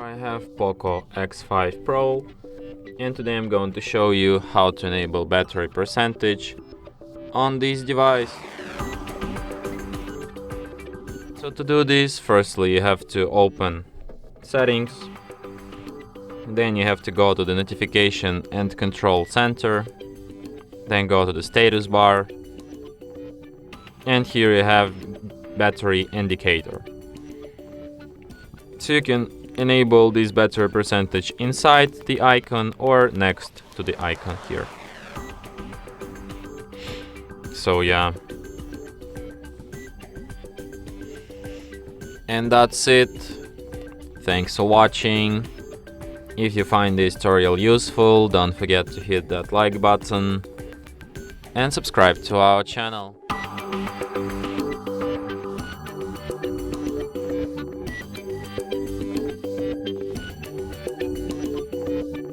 I have POCO X5 Pro, and today I'm going to show you how to enable battery percentage on this device. So to do this, firstly you have to open Settings, then you have to go to the Notification and Control Center, then go to the status bar, and here you have battery indicator. So you can enable this battery percentage inside the icon or next to the icon here. So yeah. And that's it. Thanks for watching. If you find this tutorial useful, don't forget to hit that like button and subscribe to our channel.